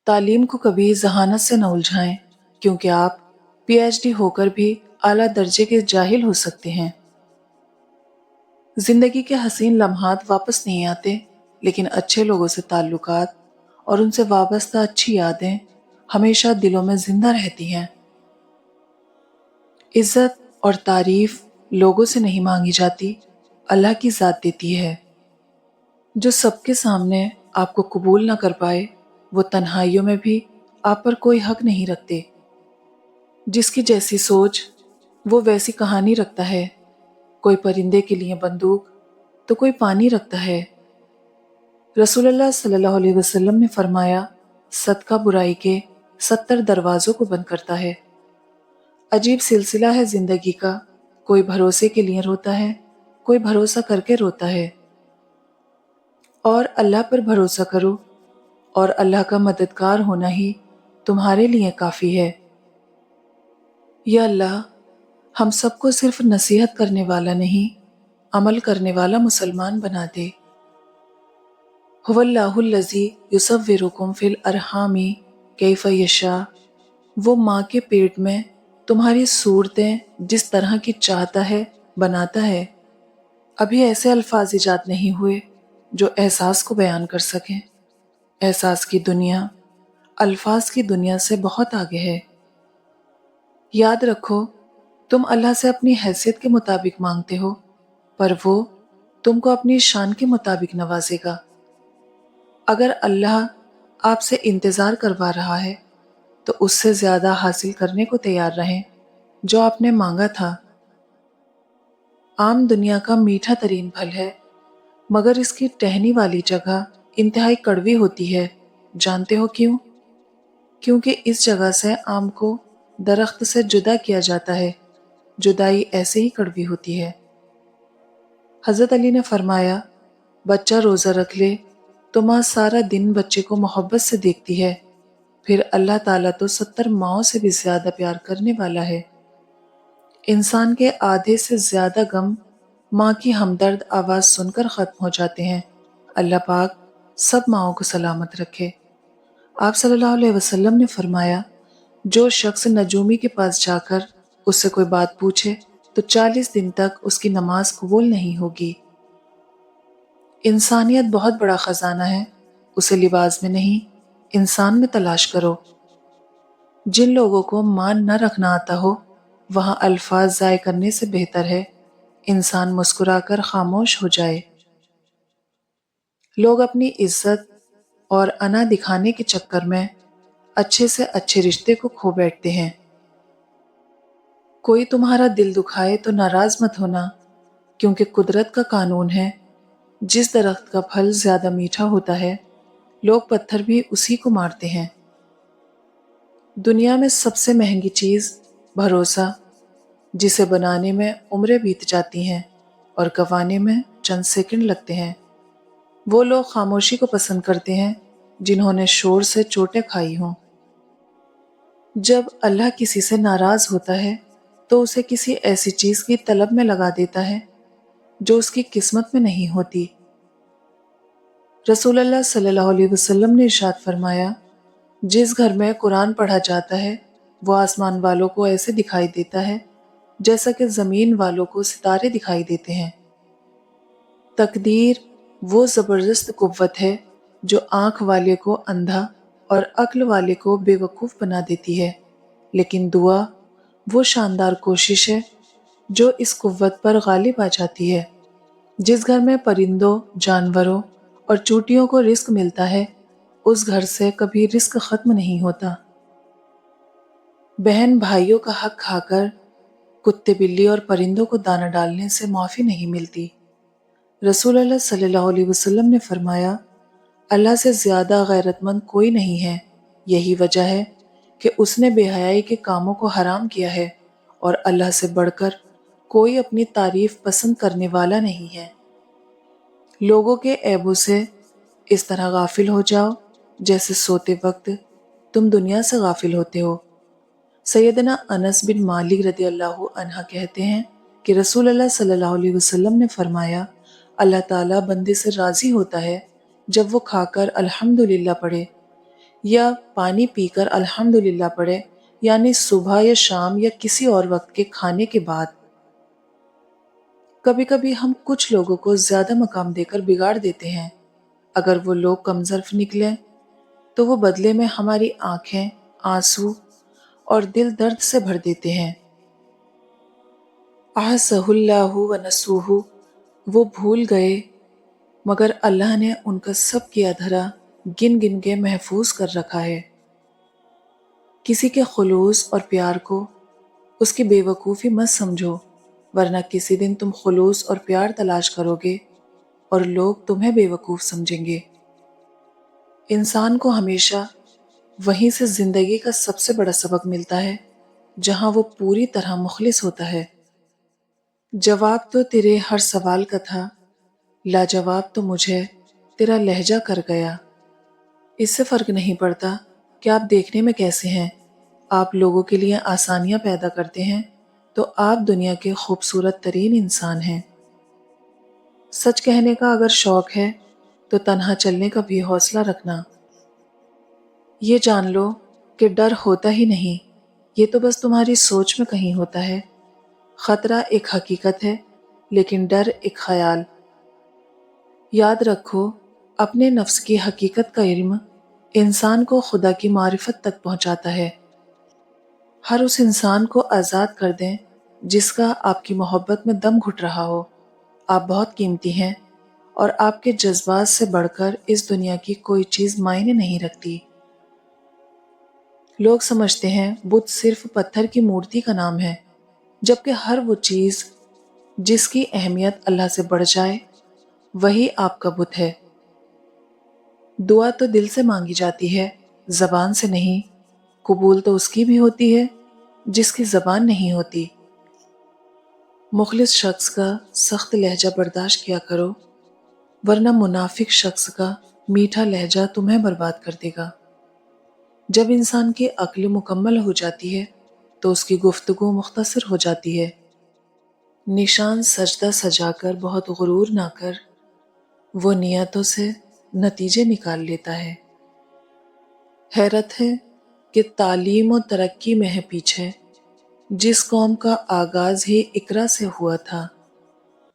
تعلیم کو کبھی ذہانت سے نہ الجھائیں، کیونکہ آپ پی ایچ ڈی ہو کر بھی اعلیٰ درجے کے جاہل ہو سکتے ہیں۔ زندگی کے حسین لمحات واپس نہیں آتے، لیکن اچھے لوگوں سے تعلقات اور ان سے وابستہ اچھی یادیں ہمیشہ دلوں میں زندہ رہتی ہیں۔ عزت اور تعریف لوگوں سے نہیں مانگی جاتی، اللہ کی ذات دیتی ہے۔ جو سب کے سامنے آپ کو قبول نہ کر پائے، وہ تنہائیوں میں بھی آپ پر کوئی حق نہیں رکھتے۔ جس کی جیسی سوچ وہ ویسی کہانی رکھتا ہے، کوئی پرندے کے لیے بندوق تو کوئی پانی رکھتا ہے۔ رسول اللہ صلی اللہ علیہ وسلم نے فرمایا، صدقہ برائی کے 70 دروازوں کو بند کرتا ہے۔ عجیب سلسلہ ہے زندگی کا، کوئی بھروسے کے لیے روتا ہے، کوئی بھروسہ کر کے روتا ہے۔ اور اللہ پر بھروسہ کرو، اور اللہ کا مددگار ہونا ہی تمہارے لیے کافی ہے۔ یا اللہ، ہم سب کو صرف نصیحت کرنے والا نہیں، عمل کرنے والا مسلمان بنا دے۔ هو اللہ الذی یصورکم فی الارحام کیف یشاء، وہ ماں کے پیٹ میں تمہاری صورتیں جس طرح کی چاہتا ہے بناتا ہے۔ ابھی ایسے الفاظ ایجاد نہیں ہوئے جو احساس کو بیان کر سکیں۔ احساس کی دنیا الفاظ کی دنیا سے بہت آگے ہے۔ یاد رکھو، تم اللہ سے اپنی حیثیت کے مطابق مانگتے ہو، پر وہ تم کو اپنی شان کے مطابق نوازے گا۔ اگر اللہ آپ سے انتظار کروا رہا ہے تو اس سے زیادہ حاصل کرنے کو تیار رہیں جو آپ نے مانگا تھا۔ عام دنیا کا میٹھا ترین پھل ہے، مگر اس کی ٹہنی والی جگہ انتہائی کڑوی ہوتی ہے۔ جانتے ہو کیوں؟ کیونکہ اس جگہ سے آم کو درخت سے جدا کیا جاتا ہے۔ جدائی ایسے ہی کڑوی ہوتی ہے۔ حضرت علی نے فرمایا، بچہ روزہ رکھ لے تو ماں سارا دن بچے کو محبت سے دیکھتی ہے، پھر اللہ تعالیٰ تو 70 ماؤں سے بھی زیادہ پیار کرنے والا ہے۔ انسان کے آدھے سے زیادہ غم ماں کی ہمدرد آواز سن کر ختم ہو جاتے ہیں۔ اللہ پاک سب ماؤں کو سلامت رکھے۔ آپ صلی اللہ علیہ وسلم نے فرمایا، جو شخص نجومی کے پاس جا کر اس سے کوئی بات پوچھے تو 40 دن تک اس کی نماز قبول نہیں ہوگی۔ انسانیت بہت بڑا خزانہ ہے، اسے لباس میں نہیں، انسان میں تلاش کرو۔ جن لوگوں کو مان نہ رکھنا آتا ہو، وہاں الفاظ ضائع کرنے سے بہتر ہے انسان مسکرا کر خاموش ہو جائے۔ لوگ اپنی عزت اور انا دکھانے کے چکر میں اچھے سے اچھے رشتے کو کھو بیٹھتے ہیں۔ کوئی تمہارا دل دکھائے تو ناراض مت ہونا، کیونکہ قدرت کا قانون ہے، جس درخت کا پھل زیادہ میٹھا ہوتا ہے، لوگ پتھر بھی اسی کو مارتے ہیں۔ دنیا میں سب سے مہنگی چیز بھروسہ، جسے بنانے میں عمریں بیت جاتی ہیں اور گنوانے میں چند سیکنڈ لگتے ہیں۔ وہ لوگ خاموشی کو پسند کرتے ہیں جنہوں نے شور سے چوٹیں کھائی ہوں۔ جب اللہ کسی سے ناراض ہوتا ہے تو اسے کسی ایسی چیز کی طلب میں لگا دیتا ہے جو اس کی قسمت میں نہیں ہوتی۔ رسول اللہ صلی اللہ علیہ وسلم نے ارشاد فرمایا، جس گھر میں قرآن پڑھا جاتا ہے وہ آسمان والوں کو ایسے دکھائی دیتا ہے جیسا کہ زمین والوں کو ستارے دکھائی دیتے ہیں۔ تقدیر وہ زبردست قوت ہے جو آنکھ والے کو اندھا اور عقل والے کو بے وقوف بنا دیتی ہے، لیکن دعا وہ شاندار کوشش ہے جو اس قوت پر غالب آ جاتی ہے۔ جس گھر میں پرندوں، جانوروں اور چوٹیوں کو رزق ملتا ہے، اس گھر سے کبھی رزق ختم نہیں ہوتا۔ بہن بھائیوں کا حق کھا کر کتے بلی اور پرندوں کو دانہ ڈالنے سے معافی نہیں ملتی۔ رسول اللہ صلی اللہ علیہ وسلم نے فرمایا، اللہ سے زیادہ غیرت مند کوئی نہیں ہے، یہی وجہ ہے کہ اس نے بے حیائی کے کاموں کو حرام کیا ہے، اور اللہ سے بڑھ کر کوئی اپنی تعریف پسند کرنے والا نہیں ہے۔ لوگوں کے عیبوں سے اس طرح غافل ہو جاؤ جیسے سوتے وقت تم دنیا سے غافل ہوتے ہو۔ سیدنا انس بن مالک رضی اللہ عنہ کہتے ہیں کہ رسول اللہ صلی اللہ علیہ وسلم نے فرمایا، اللہ تعالیٰ بندے سے راضی ہوتا ہے جب وہ کھا کر الحمدللہ پڑھے، یا پانی پی کر الحمدللہ پڑھے، یعنی صبح یا شام یا کسی اور وقت کے کھانے کے بعد۔ کبھی کبھی ہم کچھ لوگوں کو زیادہ مقام دے کر بگاڑ دیتے ہیں۔ اگر وہ لوگ کمظرف نکلیں تو وہ بدلے میں ہماری آنکھیں آنسو اور دل درد سے بھر دیتے ہیں۔ احصہ اللہ و نسوہ، وہ بھول گئے مگر اللہ نے ان کا سب کیا دھرا گن گن کے محفوظ کر رکھا ہے۔ کسی کے خلوص اور پیار کو اس کی بے وقوفی مت سمجھو، ورنہ کسی دن تم خلوص اور پیار تلاش کرو گے اور لوگ تمہیں بے وقوف سمجھیں گے۔ انسان کو ہمیشہ وہیں سے زندگی کا سب سے بڑا سبق ملتا ہے جہاں وہ پوری طرح مخلص ہوتا ہے۔ جواب تو تیرے ہر سوال کا تھا، لاجواب تو مجھے تیرا لہجہ کر گیا۔ اس سے فرق نہیں پڑتا کہ آپ دیکھنے میں کیسے ہیں، آپ لوگوں کے لیے آسانیاں پیدا کرتے ہیں تو آپ دنیا کے خوبصورت ترین انسان ہیں۔ سچ کہنے کا اگر شوق ہے تو تنہا چلنے کا بھی حوصلہ رکھنا۔ یہ جان لو کہ ڈر ہوتا ہی نہیں، یہ تو بس تمہاری سوچ میں کہیں ہوتا ہے۔ خطرہ ایک حقیقت ہے لیکن ڈر ایک خیال۔ یاد رکھو، اپنے نفس کی حقیقت کا علم انسان کو خدا کی معرفت تک پہنچاتا ہے۔ ہر اس انسان کو آزاد کر دیں جس کا آپ کی محبت میں دم گھٹ رہا ہو۔ آپ بہت قیمتی ہیں اور آپ کے جذبات سے بڑھ کر اس دنیا کی کوئی چیز معنی نہیں رکھتی۔ لوگ سمجھتے ہیں بت صرف پتھر کی مورتی کا نام ہے، جبکہ ہر وہ چیز جس کی اہمیت اللہ سے بڑھ جائے وہی آپ کا بت ہے۔ دعا تو دل سے مانگی جاتی ہے، زبان سے نہیں۔ قبول تو اس کی بھی ہوتی ہے جس کی زبان نہیں ہوتی۔ مخلص شخص کا سخت لہجہ برداشت کیا کرو، ورنہ منافق شخص کا میٹھا لہجہ تمہیں برباد کر دے گا۔ جب انسان کی عقل مکمل ہو جاتی ہے تو اس کی گفتگو مختصر ہو جاتی ہے۔ نشان سجدہ سجا کر بہت غرور نہ کر، وہ نیتوں سے نتیجے نکال لیتا ہے۔ حیرت ہے کہ تعلیم و ترقی میں ہے پیچھے، جس قوم کا آغاز ہی اقرا سے ہوا تھا